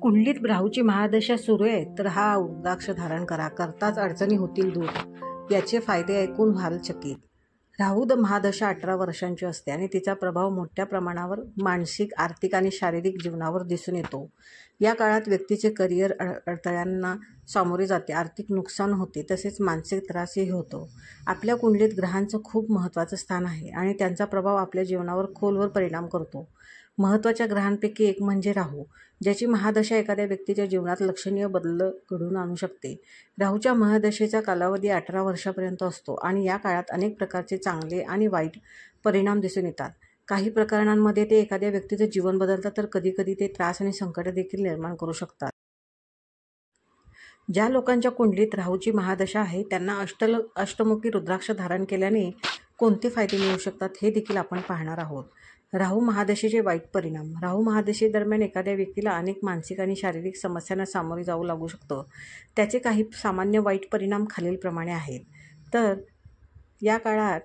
कुंडलीत राहूची महादशा सुरू आहे तर हा रुद्राक्ष धारण करा, करताच अडचणी होतील दूर. याचे फायदे ऐकून व्हाल चकित. राहू महादशा 18 वर्षांची असते आणि तिचा प्रभाव मोठ्या प्रमाणावर मानसिक, आर्थिक आणि शारीरिक जीवनावर दिसून येतो. या काळात व्यक्तीचे करिअर अडथळ्यांना सामोरे जाते, आर्थिक नुकसान होते, तसेच मानसिक त्रासही होतो. आपल्या कुंडलीत ग्रहांचं खूप महत्त्वाचं स्थान आहे आणि त्यांचा प्रभाव आपल्या जीवनावर खोलवर परिणाम करतो. महत्त्वाच्या ग्रहांपैकी एक म्हणजे राहू, ज्याची महादशा एखाद्या व्यक्तीच्या जीवनात लक्षणीय बदल घडवून आणू शकते. राहूच्या महादशेचा कालावधी 18 वर्षापर्यंत असतो आणि या काळात अनेक प्रकारचे चांगले आणि वाईट परिणाम दिसून येतात. काही प्रकरणांमध्ये ते एखाद्या व्यक्तीचं जीवन बदलतात, तर कधीकधी ते त्रास आणि संकट देखील निर्माण करू शकतात. ज्या लोकांच्या कुंडलीत राहूची महादशा आहे त्यांना अष्टमुखी रुद्राक्ष धारण केल्याने कोणते फायदे मिळू शकतात हे देखील आपण पाहणार आहोत. राहू महादशेचे वाईट परिणाम. राहू महादशेदरम्यान एखाद्या व्यक्तीला अनेक मानसिक आणि शारीरिक समस्यांना सामोरे जावं लागू शकतं. त्याचे काही सामान्य वाईट परिणाम खालीलप्रमाणे आहेत. तर या काळात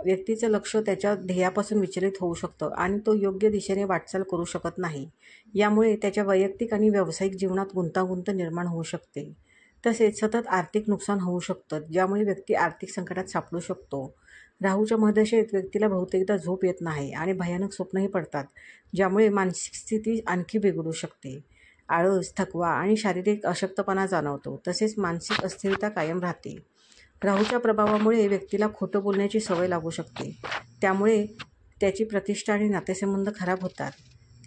व्यक्तीचं लक्ष त्याच्या ध्येयापासून विचलित होऊ शकतं आणि तो योग्य दिशेने वाटचाल करू शकत नाही. यामुळे त्याच्या वैयक्तिक आणि व्यावसायिक जीवनात गुंतागुंत निर्माण होऊ शकते. तसेच सतत आर्थिक नुकसान होऊ शकतं, ज्यामुळे व्यक्ती आर्थिक संकटात सापडू शकतो. राहूच्या महादशेत व्यक्तीला बहुतेकदा झोप येत नाही आणि भयानक स्वप्नही पडतात, ज्यामुळे मानसिक स्थिती आणखी बिघडू शकते. आळस, थकवा आणि शारीरिक अशक्तपणा जाणवतो, तसेच मानसिक अस्थिरता कायम राहते. राहूच्या प्रभावामुळे व्यक्तीला खोटं बोलण्याची सवय लागू शकते, त्यामुळे त्याची प्रतिष्ठा आणि नातेसंबंध खराब होतात.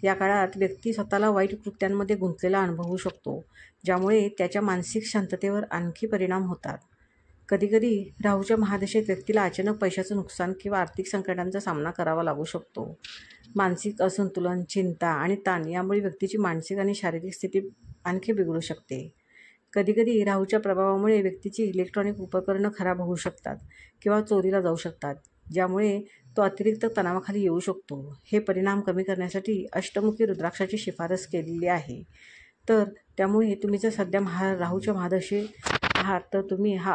या काळात व्यक्ती स्वतःला वाईट कृत्यांमध्ये गुंतलेला अनुभवू शकतो, ज्यामुळे त्याच्या मानसिक शांततेवर आणखी परिणाम होतात. कधीकधी राहूच्या महादशेत व्यक्तीला अचानक पैशाचं नुकसान किंवा आर्थिक संकटांचा सामना करावा लागू शकतो. मानसिक असंतुलन, चिंता आणि ताण यामुळे व्यक्तीची मानसिक आणि शारीरिक स्थिती आणखी बिघडू शकते. कधीकधी राहूच्या प्रभावामुळे व्यक्तीची इलेक्ट्रॉनिक उपकरणं खराब होऊ शकतात किंवा चोरीला जाऊ शकतात, ज्यामुळे तो अतिरिक्त तणावाखाली येऊ शकतो. हे परिणाम कमी करण्यासाठी अष्टमुखी रुद्राक्षाची शिफारस केलेली आहे. तर त्यामुळे तुम्ही जर सध्या राहूच्या महादशेत आहात तर तुम्ही हा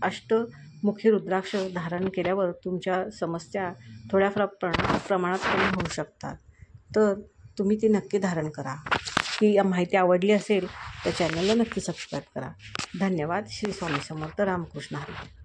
अष्टमुखी रुद्राक्ष धारण केल्यावर तुमच्या समस्या थोड्या प्रमाणात कमी होऊ शकतात. तर तुम्ही ती नक्की धारण करा. ही माहिती आवडली असेल तर चॅनलला नक्की सबस्क्राईब करा. धन्यवाद. श्री स्वामी समर्थ. रामकृष्ण हरी.